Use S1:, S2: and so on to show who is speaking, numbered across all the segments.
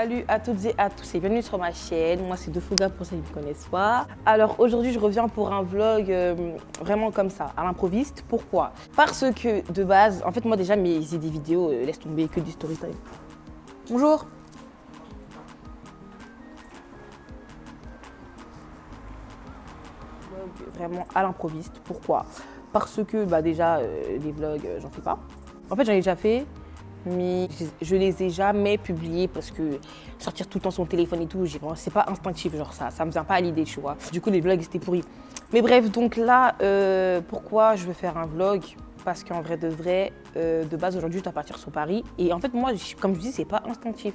S1: Salut à toutes et à tous et bienvenue sur ma chaîne. Moi c'est Defouga pour ceux qui ne me connaissent pas. Alors aujourd'hui je reviens pour un vlog vraiment comme ça, à l'improviste. Pourquoi? Parce que de base, en fait moi déjà mes idées vidéo laisse tomber que du story time. Bonjour. Vraiment à l'improviste. Pourquoi? Parce que déjà les vlogs j'en fais pas. En fait j'en ai déjà fait. Mais je les ai jamais publiés parce que sortir tout le temps son téléphone et tout, c'est pas instinctif, genre ça me vient pas à l'idée, tu vois. Du coup, les vlogs, c'était pourri. Mais bref, donc là, pourquoi je veux faire un vlog? Parce qu'en vrai de vrai, de base, aujourd'hui, je dois partir sur Paris. Et en fait, moi, comme je dis, c'est pas instinctif.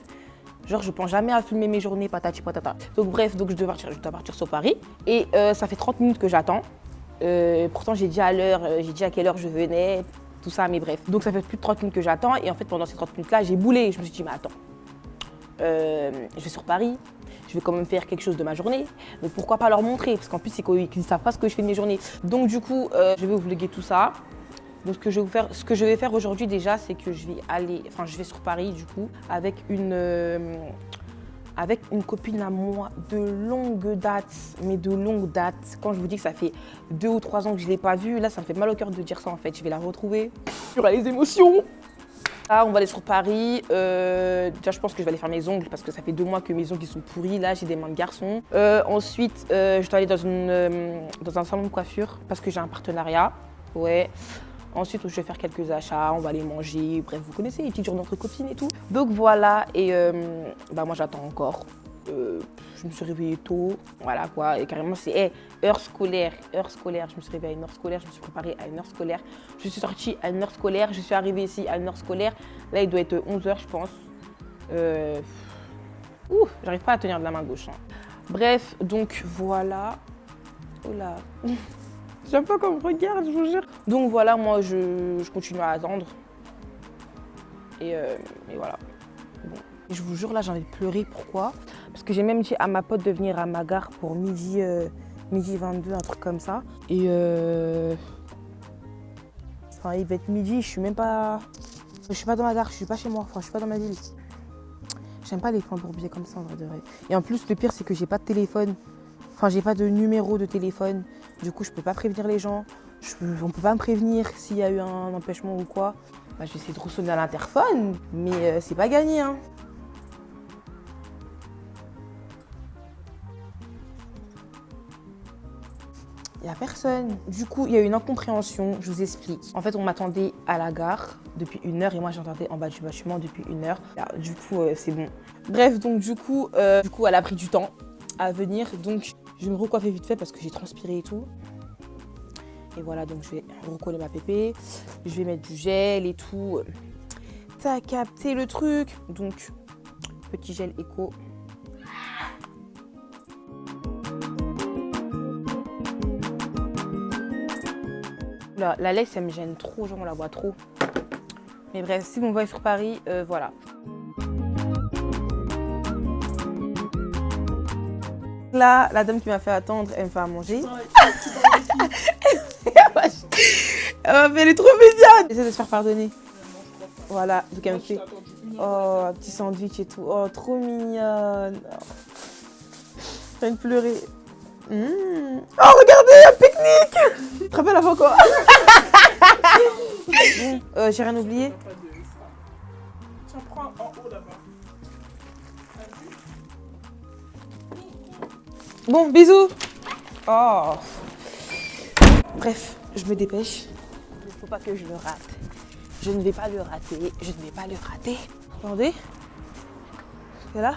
S1: Genre, je pense jamais à filmer mes journées, patati patata. Donc bref, donc je dois partir sur Paris. Et ça fait 30 minutes que j'attends. Pourtant, j'ai dit à l'heure, j'ai dit à quelle heure je venais. Tout ça, mais bref. Donc ça fait plus de 30 minutes que j'attends et en fait pendant ces 30 minutes là j'ai boulé. Je me suis dit mais attends, je vais sur Paris, je vais quand même faire quelque chose de ma journée, mais pourquoi pas leur montrer? Parce qu'en plus c'est qu'ils ne savent pas ce que je fais de mes journées. Donc du coup je vais vous vlogger tout ça. Donc ce que je vais faire aujourd'hui déjà, c'est que je vais sur Paris du coup avec une copine à moi de longue date, mais de longue date. Quand je vous dis que ça fait 2 ou 3 ans que je ne l'ai pas vue, là ça me fait mal au cœur de dire ça en fait. Je vais la retrouver. Il y aura les émotions. Là on va aller sur Paris. Déjà je pense que je vais aller faire mes ongles parce que ça fait 2 mois que mes ongles sont pourris. Là j'ai des mains de garçon. Ensuite je dois aller dans un salon de coiffure parce que j'ai un partenariat. Ouais. Ensuite, je vais faire quelques achats, on va aller manger, bref, vous connaissez les petites journées entre copines et tout. Donc voilà, et moi j'attends encore. Je me suis réveillée tôt, voilà quoi, et carrément c'est heure scolaire. Je me suis réveillée à une heure scolaire, je me suis préparée à une heure scolaire. Je suis sortie à une heure scolaire, je suis arrivée ici à une heure scolaire. Là, il doit être 11h, je pense. J'arrive pas à tenir de la main gauche. Hein. Bref, donc voilà. Oh là. J'aime pas qu'on me regarde, je vous jure. Donc voilà, moi je continue à attendre. Et voilà. Bon. Je vous jure, là j'ai envie de pleurer. Pourquoi? Parce que j'ai même dit à ma pote de venir à ma gare pour midi 22, un truc comme ça. Et enfin, il va être midi, je suis même pas. Je suis pas dans ma gare, je suis pas chez moi, enfin je suis pas dans ma ville. J'aime pas les points bourbiers comme ça en vrai de vrai. Et en plus, le pire c'est que j'ai pas de téléphone. Enfin, j'ai pas de numéro de téléphone, du coup je peux pas prévenir les gens. On peut pas me prévenir s'il y a eu un empêchement ou quoi. Je vais essayer de ressonner à l'interphone, mais c'est pas gagné. Hein. Il y a personne. Du coup, il y a eu une incompréhension, je vous explique. En fait, on m'attendait à la gare depuis 1 heure et moi j'entendais en bas du bâtiment depuis 1 heure. Alors, du coup, c'est bon. Bref, donc du coup, elle a pris du temps à venir, donc je vais me recoiffer vite fait parce que j'ai transpiré et tout. Et voilà, donc je vais recoller ma pépé, je vais mettre du gel et tout. T'as capté le truc? Donc, petit gel éco. La laisse, elle me gêne trop, genre on la voit trop. Mais bref, si vous me voyez sur Paris, voilà. Là, la dame qui m'a fait attendre, elle me fait à manger. Elle est trop mignonne. J'essaie de se faire pardonner. Voilà, donc elle me fait un petit sandwich et tout. Oh, trop mignonne. Je viens de pleurer. Oh, regardez, un pique-nique. Tu te rappelles avant quoi? J'ai rien oublié.
S2: Tiens, prends en haut là-bas.
S1: Bon, bisous. Oh. Bref, je me dépêche. Il ne faut pas que je le rate. Je ne vais pas le rater. Je ne vais pas le rater. Attendez. C'est là.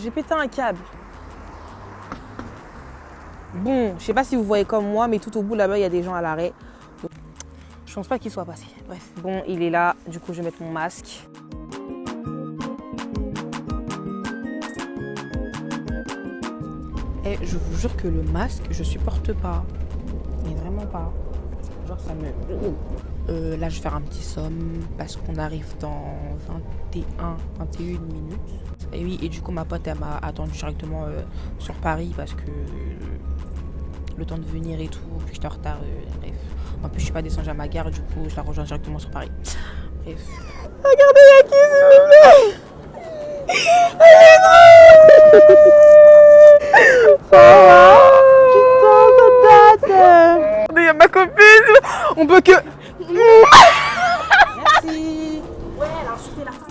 S1: J'ai pété un câble. Bon, je sais pas si vous voyez comme moi, mais tout au bout là-bas, il y a des gens à l'arrêt. Donc, je pense pas qu'il soit passé. Bref, bon, il est là. Du coup, je vais mettre mon masque. Et je vous jure que le masque, je supporte pas. Mais vraiment pas. Genre ça me... là, je vais faire un petit somme parce qu'on arrive dans 21 minutes. Et oui, et du coup, ma pote, elle m'a attendu directement sur Paris parce que le temps de venir et tout, puis que j'étais en retard, bref. En plus, je suis pas descendue à ma gare, du coup, je la rejoins directement sur Paris. Bref. Regardez, il y a qui, s'il vous plaît? Il y a ma copine. On peut que.
S2: Merci. Ouais, elle a insulté la femme.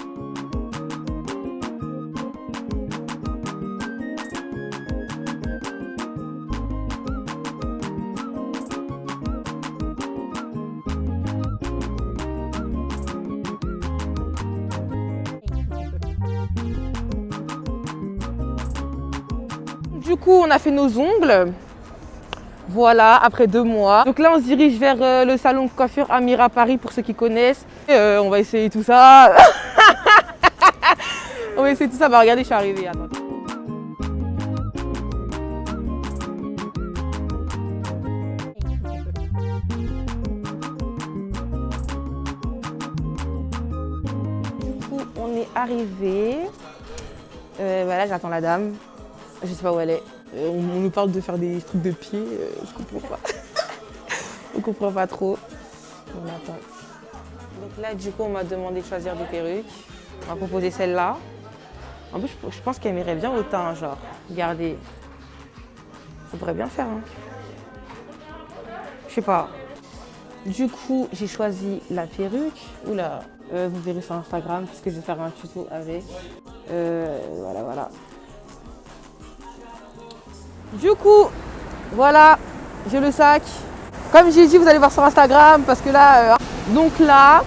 S1: Du coup, on a fait nos ongles. Voilà, après 2 mois. Donc là, on se dirige vers le salon de coiffure Amira Paris pour ceux qui connaissent. On va essayer tout ça. On va essayer tout ça. Bah regardez, je suis arrivée. Attends. Du coup, on est arrivé. Voilà, j'attends la dame. Je sais pas où elle est. On nous parle de faire des trucs de pied. Je comprends pas. On comprend pas trop. On attend. Donc là, du coup, on m'a demandé de choisir des perruques. On m'a proposé celle-là. En plus, je pense qu'elle m'irait bien au teint, genre. Regardez. Ça pourrait bien faire, hein. Je sais pas. Du coup, j'ai choisi la perruque. Oula, vous verrez sur Instagram parce que je vais faire un tuto avec. Voilà. Du coup, voilà, j'ai le sac. Comme j'ai dit, vous allez voir sur Instagram parce que là, donc là,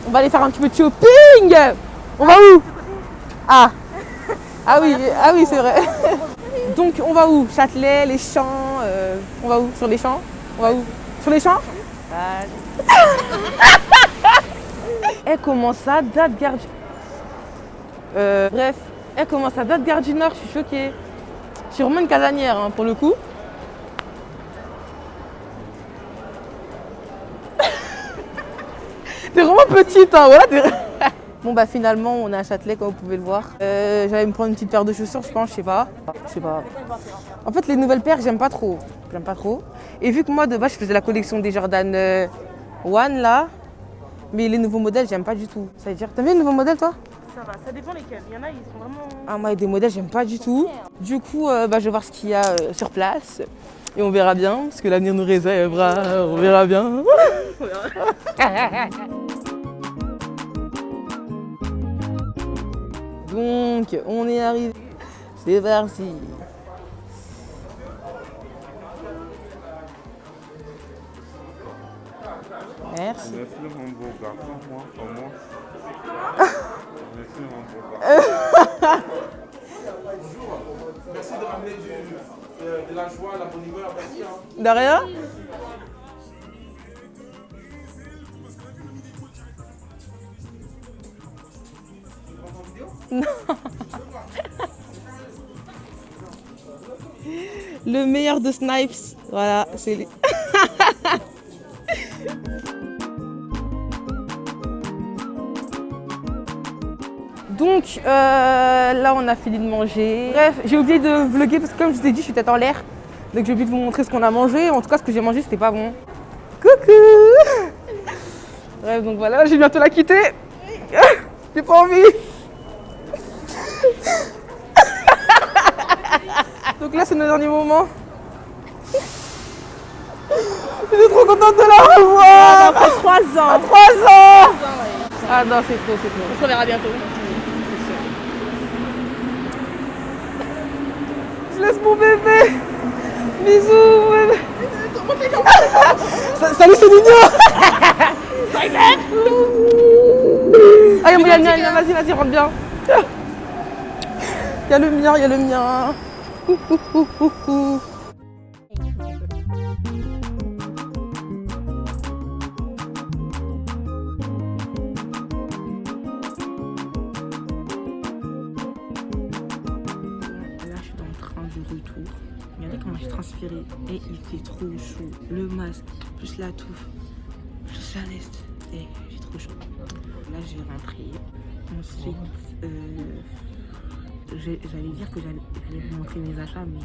S1: on va aller faire un petit peu de shopping. On va où? Ah oui, c'est vrai. Donc on va où? Châtelet, les champs. On va où? Sur les champs? On va où? Sur les champs? Elle commence à date gare du... bref, elle commence à date gare du Nord, je suis choquée. Je suis vraiment une casanière, hein, pour le coup. T'es vraiment petite, hein, voilà. Bon bah finalement, on est à Châtelet, comme vous pouvez le voir. J'allais me prendre une petite paire de chaussures, je pense, je sais pas. En fait, les nouvelles paires, j'aime pas trop. Et vu que moi, de base, je faisais la collection des Jordan 1, là. Mais les nouveaux modèles, j'aime pas du tout. Ça veut dire, t'aimes bien les nouveaux modèles, toi?
S2: Ça va, ça dépend lesquels. Il y en a, ils sont vraiment...
S1: Ah, moi, des modèles, j'aime pas du tout. Du coup, je vais voir ce qu'il y a sur place. Et on verra bien, parce que l'avenir nous réservera. On verra bien. Donc, on est arrivé. C'est parti. Merci.
S3: Merci mon beau garçon, moi. Merci mon beau garçon.
S2: Merci de ramener de la joie, la bonne humeur. Merci.
S1: De rien. Non. Le meilleur de Snipes, voilà, c'est lui. Donc là on a fini de manger. Bref, j'ai oublié de vlogger parce que comme je vous ai dit, je suis tête en l'air. Donc j'ai oublié de vous montrer ce qu'on a mangé. En tout cas, ce que j'ai mangé, c'était pas bon. Coucou. Bref, donc voilà, j'ai bientôt la quitter. J'ai pas envie. Donc là, c'est nos derniers moments. Je suis trop contente de la revoir.
S2: Après 3 ans.
S1: 3 ans.
S2: Ouais.
S1: Ah non, c'est trop, c'est trop.
S2: On se reverra bientôt.
S1: Je laisse mon bébé. Bisous, bébé. Salut, c'est Nino. Ah, il y a le mien, vas-y, rentre bien. Il y a le mien. Coucou. Retour. Regardez comment j'ai transpiré et il fait trop chaud. Le masque, plus la touffe, plus la veste. Et j'ai trop chaud. Là, je vais rentrer. Ensuite, j'allais dire que j'allais vous montrer mes achats, mais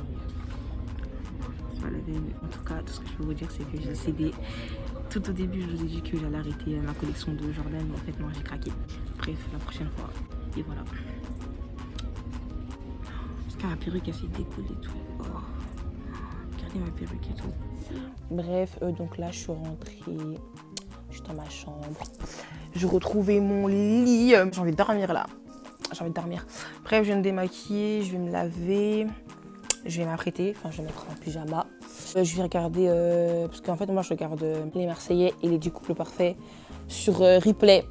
S1: en tout cas, tout ce que je peux vous dire, c'est que j'ai cédé. Tout au début, je vous ai dit que j'allais arrêter ma collection de Jordan, mais en fait, non, j'ai craqué. Bref, la prochaine fois. Et voilà. Ma perruque, elle s'est décollée et tout. Oh. Regardez ma perruque et tout. Bref, donc là, je suis rentrée. Je suis dans ma chambre. Je retrouvais mon lit. J'ai envie de dormir là. J'ai envie de dormir. Bref, je vais me démaquiller, je vais me laver. Je vais m'apprêter. Enfin, je vais mettre un pyjama. Je vais regarder... parce qu'en fait, moi, je regarde les Marseillais et les 10 couples parfaits sur replay.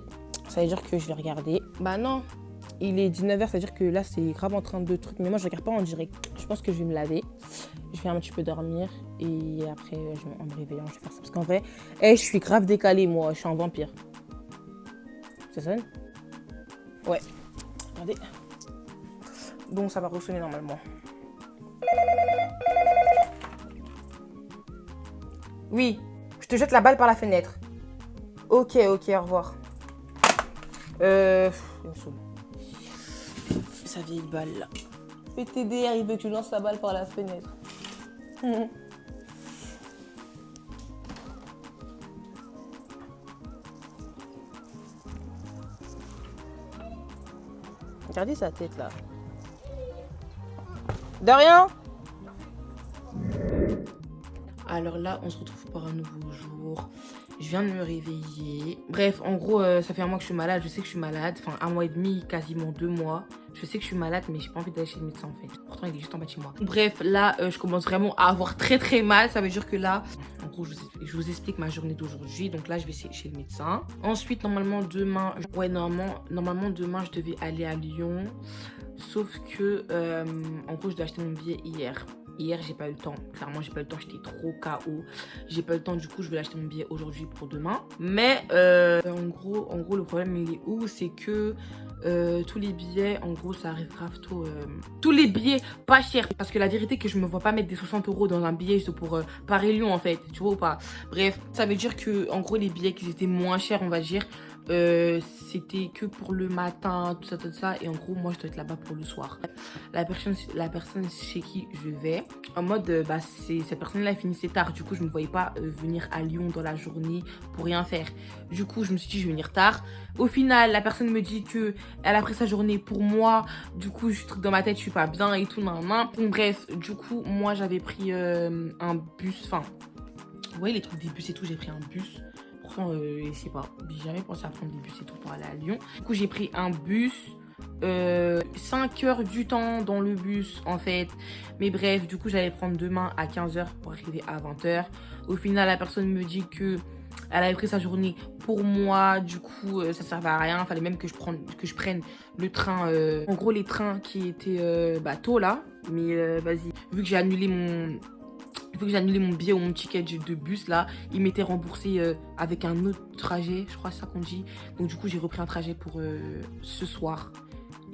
S1: Ça veut dire que je vais regarder. Bah non, il est 19h, ça veut dire que là, c'est grave en train de trucs. Mais moi, je regarde pas en direct. Je pense que je vais me laver. Je vais un petit peu dormir. Et après, en me réveillant, je vais faire ça. Parce qu'en vrai, je suis grave décalée, moi. Je suis un vampire. Ça sonne? Ouais. Regardez. Bon, ça va ressonner normalement. Oui, je te jette la balle par la fenêtre. Ok, au revoir. Il me saoule. Sa vieille balle là. PTDR, il veut que tu lances la balle par la fenêtre. Regardez sa tête là. De rien. Alors là, on se retrouve pour un nouveau jour. Je viens de me réveiller. Bref, en gros, ça fait un mois que je suis malade. Je sais que je suis malade. Enfin, un mois et demi, quasiment 2 mois. Je sais que je suis malade, mais j'ai pas envie d'aller chez le médecin en fait. Pourtant, il est juste en bas de chez moi. Bref, là, je commence vraiment à avoir très très mal. Ça veut dire que là, en gros, je vous explique ma journée d'aujourd'hui. Donc là, je vais chez le médecin. Ensuite, normalement, demain, normalement, demain, je devais aller à Lyon. Sauf que, en gros, je dois acheter mon billet hier. Hier, j'ai pas eu le temps. Clairement, j'ai pas eu le temps. J'étais trop KO. J'ai pas eu le temps. Du coup, je vais acheter mon billet aujourd'hui pour demain. Mais en gros, le problème, il est où? C'est que tous les billets, en gros, ça arrive grave tôt. Tous les billets pas chers. Parce que la vérité, que je me vois pas mettre des 60 € dans un billet juste pour Paris-Lyon, en fait. Tu vois ou pas? Bref, ça veut dire que, en gros, les billets qui étaient moins chers, on va dire, c'était que pour le matin, tout ça. Et en gros, moi, je dois être là-bas pour le soir. La personne chez qui je vais, en mode, cette personne-là, elle finissait tard. Du coup, je ne me voyais pas venir à Lyon dans la journée pour rien faire. Du coup, je me suis dit, je vais venir tard. Au final, la personne me dit que elle a pris sa journée pour moi. Du coup, dans ma tête, je suis pas bien et tout, nan. Bon, bref, du coup, moi, j'avais pris un bus. Enfin, vous voyez les trucs des bus et tout, j'ai pris un bus. Pourtant, je sais pas, j'ai jamais pensé à prendre des bus et tout pour aller à Lyon. Du coup, j'ai pris un bus. 5 heures du temps dans le bus en fait, mais bref, du coup j'allais prendre demain à 15 h pour arriver à 20 h. Au final, la personne me dit que elle avait pris sa journée pour moi, du coup ça servait à rien, fallait même que je prenne le train, en gros les trains qui étaient tôt là, mais vas-y, vu que j'ai annulé mon billet ou mon ticket de bus là, il m'était remboursé avec un autre trajet, je crois c'est ça qu'on dit. Donc du coup j'ai repris un trajet pour ce soir.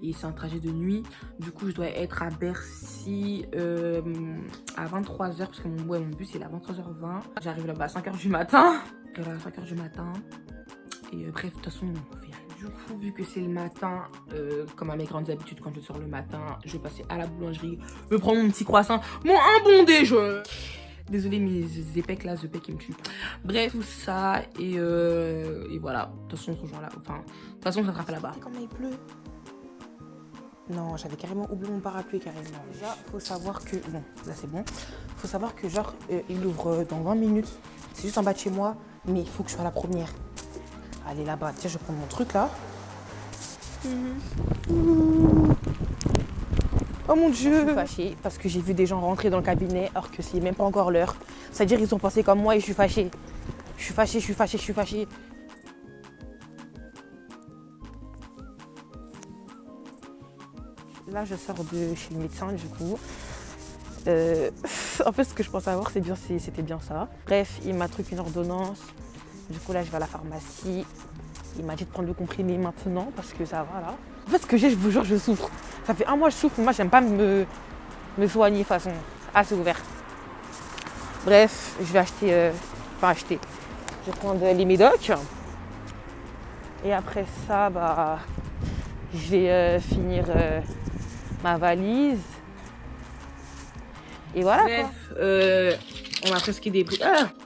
S1: Et c'est un trajet de nuit. Du coup je dois être à Bercy à 23 h parce que mon bus il est à 23h20. J'arrive là-bas à 5 h du matin. Et bref, de toute façon, on fait rien. Du coup, vu que c'est le matin, comme à mes grandes habitudes, quand je sors le matin, je vais passer à la boulangerie, me prendre mon petit croissant, un bon déjeuner. Désolée, mes épecs là, The Peck, ils me tuent. Bref, tout ça, et voilà. De toute façon, on se rejoint là. Enfin, de toute façon, ça sera pas là-bas. Comment il pleut? Non, j'avais carrément oublié mon parapluie, carrément. Déjà, faut savoir que... Bon, là, c'est bon. Faut savoir que, genre, il ouvre dans 20 minutes. C'est juste en bas de chez moi, mais il faut que je sois la première. Allez, là-bas. Tiens, je vais prendre mon truc, là. Oh mon Dieu! Je suis fâchée parce que j'ai vu des gens rentrer dans le cabinet alors que c'est même pas encore l'heure. C'est-à-dire qu'ils ont pensé comme moi et je suis fâchée. Je suis fâchée. Là, je sors de chez le médecin, du coup. En fait, ce que je pense avoir, c'était bien ça. Bref, il m'a trouvé une ordonnance. Du coup, là, je vais à la pharmacie. Il m'a dit de prendre le comprimé maintenant parce que ça va, là. En fait, ce que j'ai, je vous jure, je souffre. Ça fait un mois que je souffre. Moi, j'aime pas me soigner de façon assez ouverte. Bref, je vais acheter... Je vais prendre les médocs. Et après ça, je vais finir... ma valise. Et voilà. Bref, on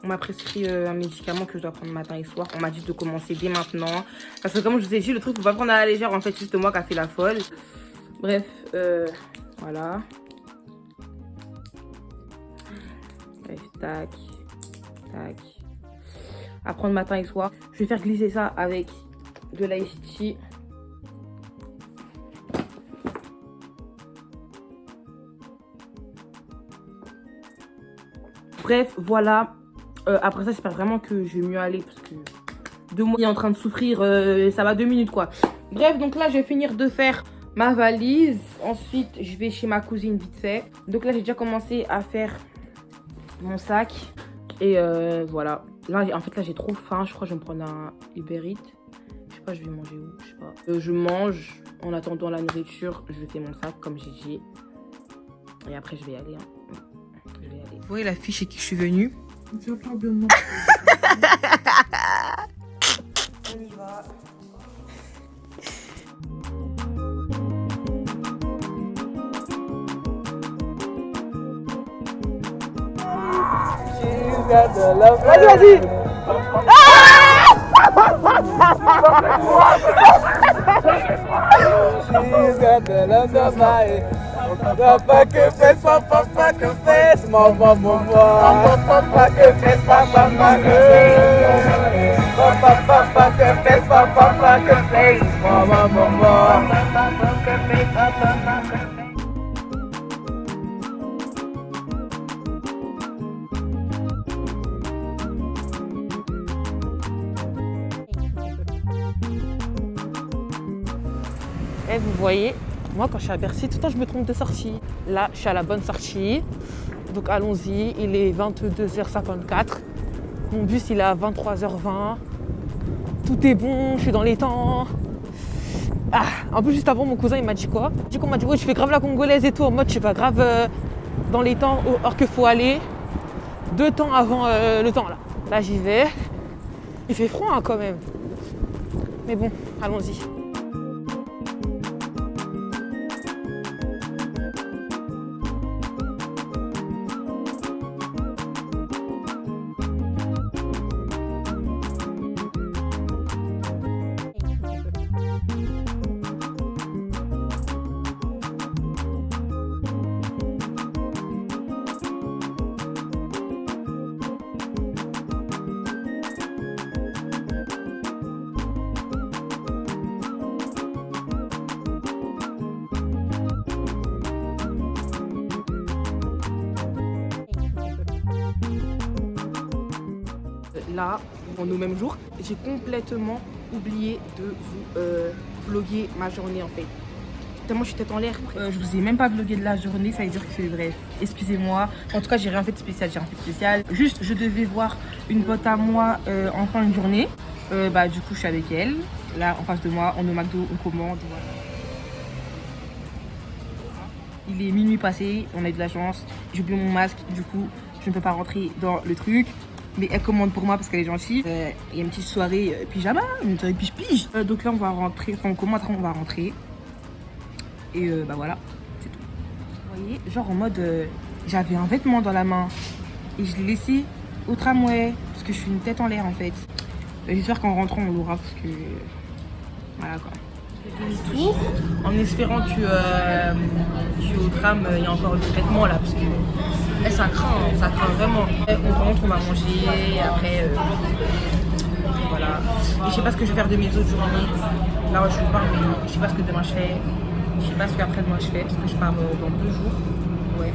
S1: m'a prescrit un médicament que je dois prendre matin et soir. On m'a dit de commencer dès maintenant. Parce que comme je vous ai dit, le truc, faut pas prendre à la légère. En fait, c'est juste moi qui a fait la folle. Bref, Voilà. Bref, tac, tac. À prendre matin et soir. Je vais faire glisser ça avec de l'ice tea. Bref, voilà. Après ça, j'espère vraiment que je vais mieux aller parce que 2 mois, il est en train de souffrir. Ça va 2 minutes, quoi. Bref, donc là, je vais finir de faire ma valise. Ensuite, je vais chez ma cousine vite fait. Donc là, j'ai déjà commencé à faire mon sac. Et voilà. Là, en fait, là, j'ai trop faim. Je crois que je vais me prendre un Uber Eats. Je sais pas, je vais manger où, je sais pas. Je mange. En attendant la nourriture, je fais mon sac comme j'ai dit. Et après, je vais y aller. Hein. Je vais y aller. Vous voyez la fille chez qui je suis venue?
S2: Viens pas de moi.
S1: On y va. Vas-y, vas-y.
S4: She's got the love of my papa que fez, papa que fez, mama, mama. Papa que fez, papa que fez. Papa que fez, papa que fez, mama, mama. Papa que fez, papa que fez.
S1: Et vous voyez, moi quand je suis à Bercy, tout le temps je me trompe de sortie. Là, je suis à la bonne sortie. Donc allons-y, il est 22h54. Mon bus il est à 23h20. Tout est bon, je suis dans les temps. Ah, en plus juste avant mon cousin il m'a dit quoi? Du coup il m'a dit ouais je fais grave la congolaise et tout en mode je suis pas grave dans les temps or qu'il faut aller 2 temps avant le temps là. Là j'y vais. Il fait froid hein, quand même. Mais bon, allons-y. Là, on est au même jour, j'ai complètement oublié de vous vlogger ma journée en fait. Tellement je suis tête en l'air. Je vous ai même pas vlogué de la journée, ça veut dire que bref, excusez-moi. En tout cas, j'ai rien fait de spécial, Juste, je devais voir une pote à moi en fin de journée. Du coup, je suis avec elle. Là, en face de moi, on est au McDo, on commande. Voilà. Il est minuit passé, on a eu de la chance. J'ai oublié mon masque, du coup, je ne peux pas rentrer dans le truc. Mais elle commande pour moi parce qu'elle est gentille. Il y a une petite soirée pyjama, une soirée pige-pige. Donc là, on va rentrer. Enfin, on commande, après, on va rentrer. Et voilà, c'est tout. Vous voyez, genre en mode, j'avais un vêtement dans la main. Et je l'ai laissé au tramway. Parce que je suis une tête en l'air en fait. J'espère qu'en rentrant, on l'aura parce que. Voilà quoi. Demi-tour en espérant qu'au tram, il y a encore le vêtement là. Parce que. Ça craint vraiment. On rentre, on va manger, et après, voilà. Et je sais pas ce que je vais faire de mes autres journées. Là, je vous parle, mais je sais pas ce que demain je fais. Je sais pas ce qu'après-demain je fais, parce que je pars dans 2 jours. Ouais.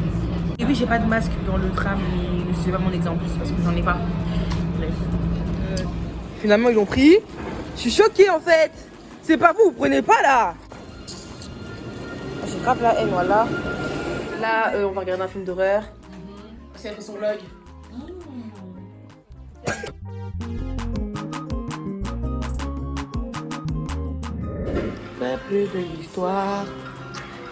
S1: Et oui, j'ai pas de masque dans le tram, mais c'est pas mon exemple, c'est parce que j'en ai pas. Bref.
S4: Finalement, ils l'ont pris. Je suis choquée en fait. C'est pas vous prenez pas là.
S1: J'ai grave la haine, voilà. Là, on va regarder un film d'horreur.
S2: Si elle fait son vlog.
S1: Peuple de l'histoire,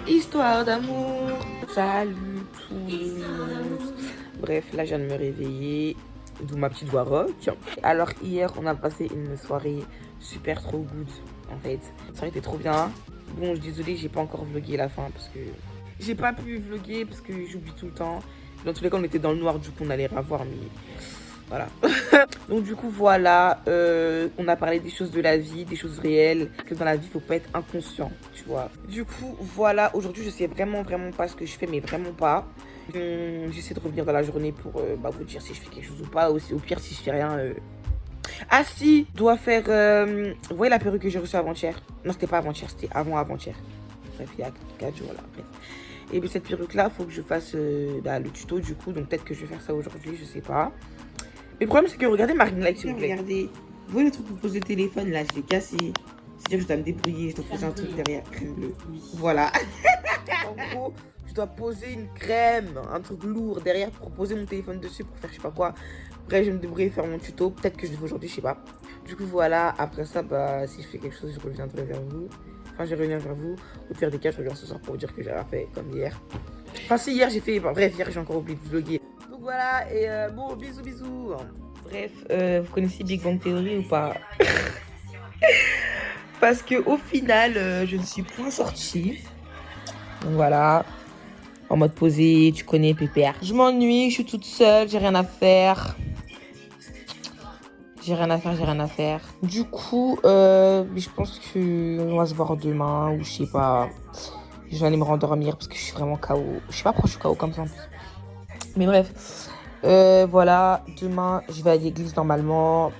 S1: histoire d'amour, salut tous. Bref, là je viens de me réveiller, d'où ma petite voix rock. Alors hier on a passé une soirée super trop good en fait. La soirée était trop bien. Bon, je suis désolée, j'ai pas encore vlogué la fin parce que j'ai pas pu vloguer parce que j'oublie tout le temps. Dans tous les cas, on était dans le noir, du coup on allait revoir, mais
S5: Voilà. Donc du coup voilà, on a parlé des choses de la vie, des choses réelles, que dans la vie faut pas être inconscient, tu vois. Du coup voilà, aujourd'hui je sais vraiment pas ce que je fais, mais vraiment pas. J'essaie de revenir dans la journée pour vous dire si je fais quelque chose ou pas, aussi au pire si je fais rien. Ah si, je dois faire, vous voyez la perruque que j'ai reçue avant-hier? Non, c'était pas avant-hier, c'était avant-avant-hier. Bref, il y a 4 jours là, bref. Et bien cette perruque là, faut que je fasse le tuto du coup, donc peut-être que je vais faire ça aujourd'hui, je sais pas. Mais le problème c'est que regardez ma ring light s'il vous plaît. Regardez, vous voyez le truc où pose le téléphone là, je l'ai cassé. C'est-à-dire que je dois me débrouiller, je dois poser un truc derrière, crème bleue. Voilà. En gros, je dois poser une crème, un truc lourd derrière pour poser mon téléphone dessus pour faire je sais pas quoi. Après je vais me débrouiller, faire mon tuto, peut-être que je le fais aujourd'hui, je sais pas. Du coup voilà, après ça, si je fais quelque chose, je reviendrai vers vous. Enfin, je vais revenir vers vous. Au pire des cas, je reviens ce soir pour vous dire que j'ai rien fait comme hier. Enfin, si hier j'ai fait, bref, hier j'ai encore oublié de vlogger. Donc voilà, et bon, bisous. Bref, vous connaissez Big Bang Theory ou pas? Parce que au final, je ne suis point sortie. Donc voilà, en mode posé, tu connais, pépère. Je m'ennuie, je suis toute seule, j'ai rien à faire. J'ai rien à faire. Du coup, je pense qu'on va se voir demain ou je sais pas. Je vais aller me rendormir parce que je suis vraiment KO. Je sais pas pourquoi je suis KO comme ça en plus. Mais bref, voilà, demain je vais à l'église normalement.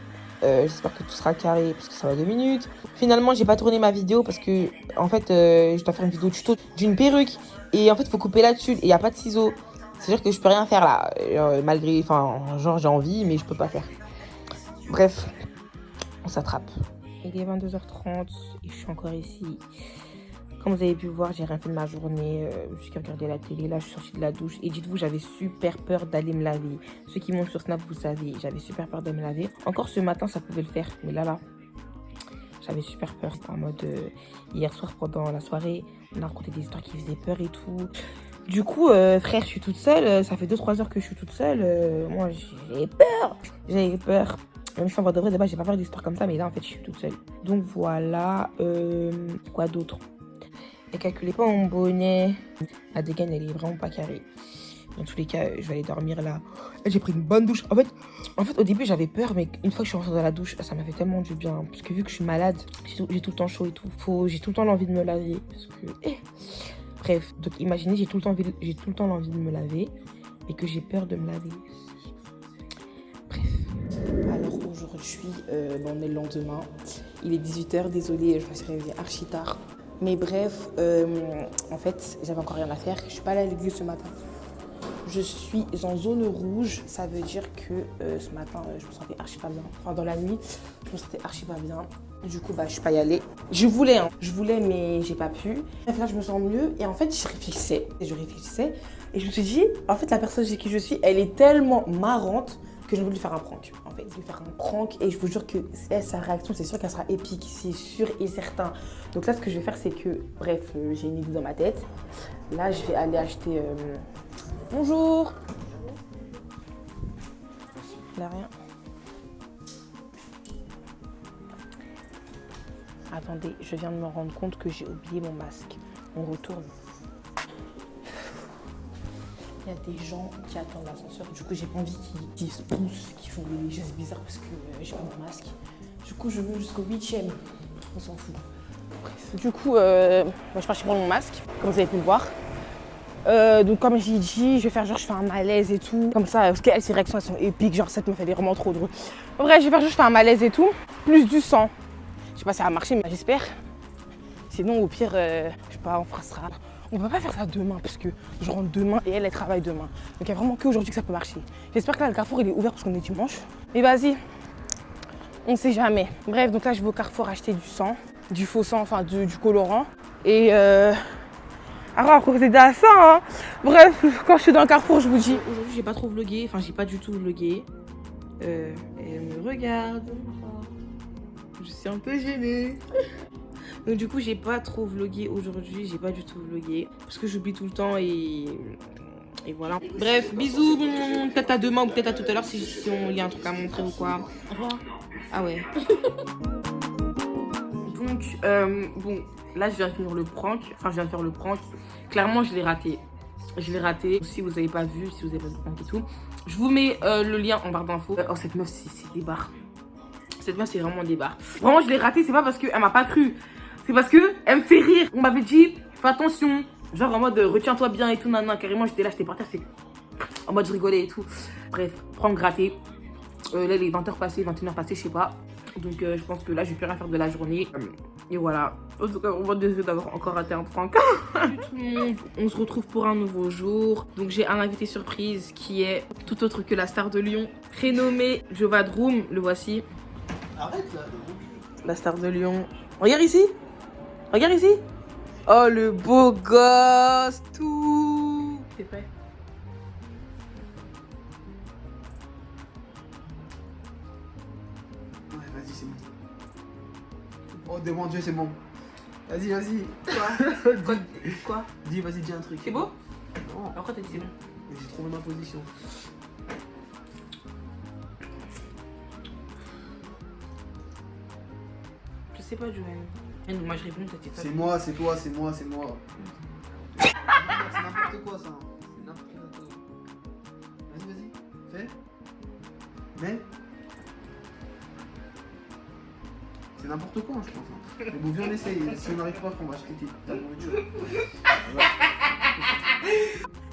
S5: J'espère que tout sera carré parce que ça va 2 minutes. Finalement, j'ai pas tourné ma vidéo parce que en fait, je dois faire une vidéo tuto d'une perruque et en fait, il faut couper la tulle et il y a pas de ciseaux. C'est-à-dire que je peux rien faire là, malgré, genre j'ai envie mais je peux pas faire. Bref, on s'attrape. Il est 22h30 et je suis encore ici. Comme vous avez pu voir, j'ai rien fait de ma journée. Jusqu'à regarder la télé. Là, je suis sortie de la douche. Et dites-vous, j'avais super peur d'aller me laver. Ceux qui montent sur Snap, vous savez, j'avais super peur d'aller me laver. Encore ce matin, ça pouvait le faire. Mais là, j'avais super peur. En mode, hier soir, pendant la soirée, on a raconté des histoires qui faisaient peur et tout. Du coup, frère, je suis toute seule. Ça fait 2-3 heures que je suis toute seule. Moi, j'ai peur. J'avais peur. Même si en vrai de vrai, j'ai pas peur d'histoires comme ça, mais là en fait je suis toute seule. Donc voilà, quoi d'autre? Ne calculez pas mon bonnet. La dégaine elle est vraiment pas carrée. Dans tous les cas, je vais aller dormir là. J'ai pris une bonne douche. En fait au début j'avais peur, mais une fois que je suis rentrée dans la douche, ça m'a fait tellement du bien. Parce que vu que je suis malade, j'ai tout le temps chaud et tout. J'ai tout le temps l'envie de me laver. Parce que, bref, donc imaginez, j'ai tout le temps l'envie de me laver, mais que j'ai peur de me laver. Bref. Alors aujourd'hui, on est le lendemain. Il est 18h, désolée, je me suis réveillée archi tard. Mais bref, en fait, j'avais encore rien à faire. Je suis pas allée à l'église ce matin. Je suis en zone rouge. Ça veut dire que ce matin, je me sentais archi pas bien. Enfin, dans la nuit, je me sentais archi pas bien. Du coup, je suis pas y allée. Je voulais, mais j'ai pas pu. Là, je me sens mieux. Et en fait, je réfléchissais. Et je me suis dit, en fait, la personne chez qui je suis, elle est tellement marrante que j'ai voulu lui faire un prank. En fait, je vais lui faire un prank et je vous jure que sa réaction, c'est sûr qu'elle sera épique, c'est sûr et certain. Donc là, ce que je vais faire, c'est que, bref, j'ai une idée dans ma tête. Là, je vais aller acheter... Bonjour. Là, rien. Attendez, je viens de me rendre compte que j'ai oublié mon masque. On retourne. Il y a des gens qui attendent l'ascenseur. Du coup, j'ai pas envie qu'ils se poussent, qu'ils font des gestes bizarres parce que j'ai pas mon masque. Du coup, je veux jusqu'au 8e. On s'en fout. Bref. Du coup, je suis partie prendre mon masque, comme vous avez pu le voir. Donc, comme j'ai dit, je vais faire genre, je fais un malaise et tout. Comme ça, parce qu'elles, ses réactions, elles sont épiques. Genre, cette meuf, elle est vraiment trop drôle. En vrai, je vais faire genre, je fais un malaise et tout. Plus du sang. Je sais pas si ça va marcher, mais j'espère. Sinon, au pire, je sais pas, on fera ça. On va pas faire ça demain parce que je rentre demain et elle travaille demain. Donc il y a vraiment qu'aujourd'hui que ça peut marcher. J'espère que là le Carrefour il est ouvert parce qu'on est dimanche. Mais vas-y, on sait jamais. Bref, donc là je vais au Carrefour acheter du sang, du faux sang, enfin du colorant. Et à côté de ça, hein. Bref, quand je suis dans le Carrefour, je vous dis. Aujourd'hui j'ai pas trop vlogué, enfin j'ai pas du tout vlogué. Elle me regarde. Je suis un peu gênée. Donc du coup j'ai pas trop vlogué aujourd'hui, j'ai pas du tout vlogué parce que j'oublie tout le temps et voilà. Bref, bisous, peut-être à demain ou peut-être à tout à l'heure si il y a un truc à montrer ou quoi. Au revoir. Ah ouais. Donc bon, là je viens de faire le prank, Clairement je l'ai raté. Je l'ai raté. Si vous n'avez pas vu, si vous n'avez pas vu et tout, je vous mets le lien en barre d'infos. Oh, cette meuf, c'est des barres. Cette meuf, c'est vraiment des barres. Vraiment, je l'ai raté, c'est pas parce qu'elle m'a pas cru. C'est parce que elle me fait rire. On m'avait dit, fais attention. Genre en mode, retiens-toi bien et tout, nanana. Carrément, j'étais là, j'étais par terre, c'est en mode, je rigolais et tout. Bref, prendre gratter. Là, il est 20h passées, 21h passées, je sais pas. Donc, je pense que là, je vais plus rien faire de la journée. Et voilà. En tout cas, on va désolé d'avoir encore raté un prank. On se retrouve pour un nouveau jour. Donc, j'ai un invité surprise qui est tout autre que la star de Lyon. Prénommé Jovadroom, le voici.
S4: Arrête là,
S5: La star de Lyon. Regarde ici. Regarde ici. Oh, le beau gosse, tout. T'es prêt?
S4: Ouais, vas-y, c'est bon. Oh, devant Dieu, c'est bon. Vas-y, vas-y.
S5: Quoi?
S4: Dis, vas-y, dis un truc.
S5: C'est beau?
S4: Non,
S5: Après, t'as dit c'est bon.
S4: j'ai trouvé ma position.
S5: Je sais pas, Joël. Donc, moi, je réponds, t'as dit pas.
S4: C'est moi, c'est toi, c'est moi, c'est moi. C'est n'importe quoi ça. C'est n'importe quoi. Vas-y, vas-y. Fais. Mais. C'est n'importe quoi, je pense. Mais bon, viens, on essaye. Si on n'arrive pas, on va acheter ta nourriture.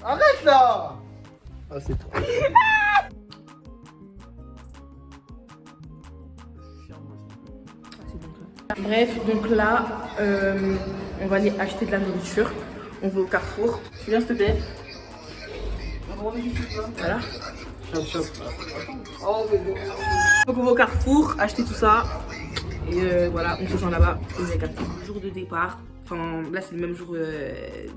S4: Arrête là! Ah, c'est toi.
S5: Bref, donc là, on va aller acheter de la nourriture. On va au Carrefour. Tu viens, s'il te plaît? Voilà. Donc on va au Carrefour, acheter tout ça. Et voilà, on se rejoint là-bas. Jour de départ. Enfin, là, c'est le même jour de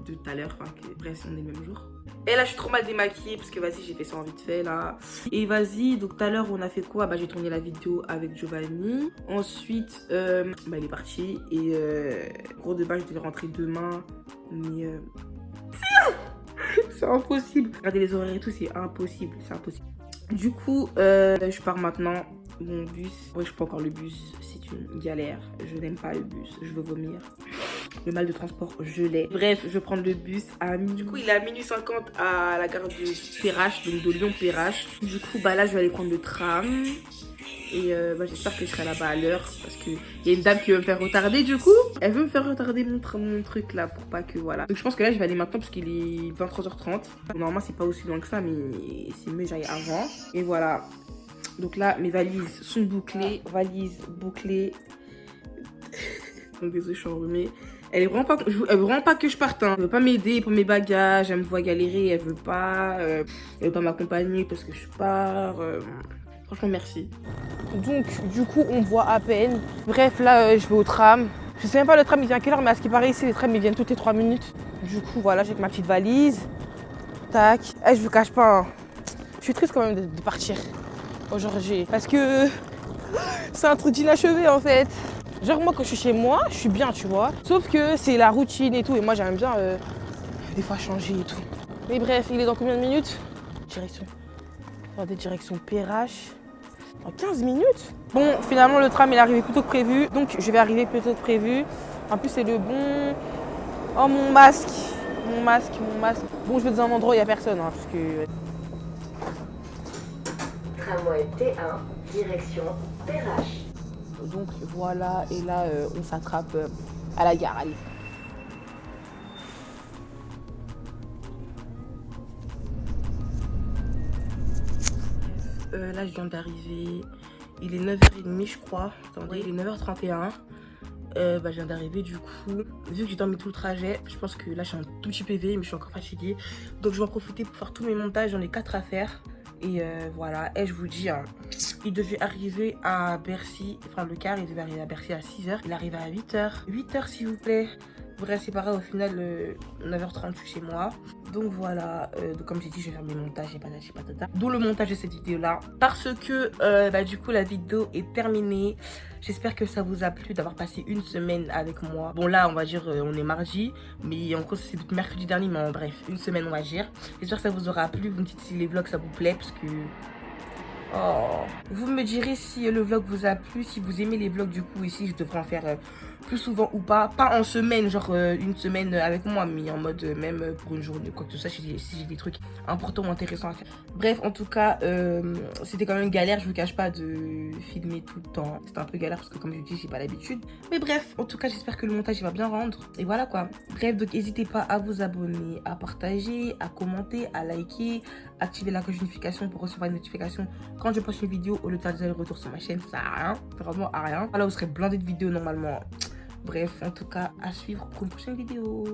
S5: tout à l'heure. Enfin, bref, on est le même jour. Et là, je suis trop mal démaquillée parce que vas-y, j'ai fait ça en vite fait là. Et vas-y, donc tout à l'heure, on a fait quoi? Bah, j'ai tourné la vidéo avec Giovanni. Ensuite, bah, il est parti. Et gros de base, je devais rentrer demain. Mais c'est impossible. Regardez les horaires et tout, c'est impossible. C'est impossible. Du coup, je pars maintenant. Mon bus, ouais, je prends encore le bus, c'est une galère. Je n'aime pas le bus, je veux vomir. Le mal de transport, je l'ai. Bref, je vais prendre le bus à minuit. Du coup, il est à minuit 50 à la gare de Perrache, donc de Lyon-Perrache. Du coup, bah là, je vais aller prendre le tram. Et bah, j'espère que je serai là-bas à l'heure. Parce qu'il y a une dame qui veut me faire retarder, du coup. Elle veut me faire retarder mon truc là, pour pas que voilà. Donc je pense que là, je vais aller maintenant parce qu'il est 23h30. Normalement, c'est pas aussi loin que ça, mais c'est mieux que j'aille avant. Et voilà. Donc là, mes valises sont bouclées. Valises bouclées. Donc désolé, je suis enrhumée. Elle veut vraiment pas que je parte. Hein. Elle veut pas m'aider pour mes bagages. Elle me voit galérer. Elle veut pas m'accompagner parce que je pars. Franchement, merci.
S1: Donc, du coup, on voit à peine. Bref, là, je vais au tram. Je sais même pas le tram, il vient à quelle heure, mais à ce qui paraît ici, les trams, ils viennent toutes les 3 minutes. Du coup, voilà, j'ai ma petite valise. Tac. Je vous cache pas, hein. Je suis triste quand même de partir aujourd'hui. Parce que c'est un truc d'inachevé, en fait. Genre, moi, quand je suis chez moi, je suis bien, tu vois. Sauf que c'est la routine et tout. Et moi, j'aime bien, des fois, changer et tout. Mais bref, il est dans combien de minutes? Direction. Regardez, direction Perrache. En 15 minutes. Bon, finalement, le tram, il est arrivé plus tôt que prévu. Donc, je vais arriver plus tôt que prévu. En plus, c'est le bon... Oh, mon masque. Mon masque. Bon, je vais dans un endroit où il n'y a personne, hein, parce que...
S6: Tramway T1, direction Perrache.
S1: Donc, voilà. Et là, on s'attrape à la gare. Allez.
S5: Là, je viens d'arriver. Il est 9h30, je crois. Attendez, il est 9h31. Bah, je viens d'arriver du coup. Vu que j'ai dormi tout le trajet, je pense que là, je suis un tout petit peu éveillée, mais je suis encore fatiguée. Donc, je vais en profiter pour faire tous mes montages. J'en ai 4 à faire. Et voilà. Et je vous dis, hein, il devait arriver à Bercy. Enfin, le car, il devait arriver à Bercy à 6h. Il arrive à 8h. 8h, s'il vous plaît. Bref, c'est pareil, au final, 9h30, je suis chez moi. Donc voilà, donc comme j'ai dit, je vais faire mes montages et patata. D'où le montage de cette vidéo-là. Parce que, bah, du coup, la vidéo est terminée. J'espère que ça vous a plu d'avoir passé une semaine avec moi. Bon, là, on va dire, on est mardi. Mais en gros, c'est depuis mercredi dernier. Mais en bref, une semaine, on va dire. J'espère que ça vous aura plu. Vous me dites si les vlogs, ça vous plaît. Parce que... Oh. Vous me direz si le vlog vous a plu, si vous aimez les vlogs du coup, et si je devrais en faire plus souvent ou pas. Pas en semaine, genre une semaine avec moi, mais en mode même pour une journée, quoi que ce soit, si j'ai des trucs importants ou intéressants à faire. Bref, en tout cas, c'était quand même galère, je vous cache pas, de filmer tout le temps. C'était un peu galère parce que comme je vous dis, j'ai pas l'habitude. Mais bref, en tout cas, j'espère que le montage il va bien rendre. Et voilà quoi. Bref, donc n'hésitez pas à vous abonner, à partager, à commenter, à liker, activer la cloche de notification pour recevoir une notification quand je poste une vidéo au lieu de faire des allers-retours sur ma chaîne. Ça sert à rien, vraiment à rien. Voilà, vous serez blindé de vidéos normalement. Bref, en tout cas, à suivre pour une prochaine vidéo.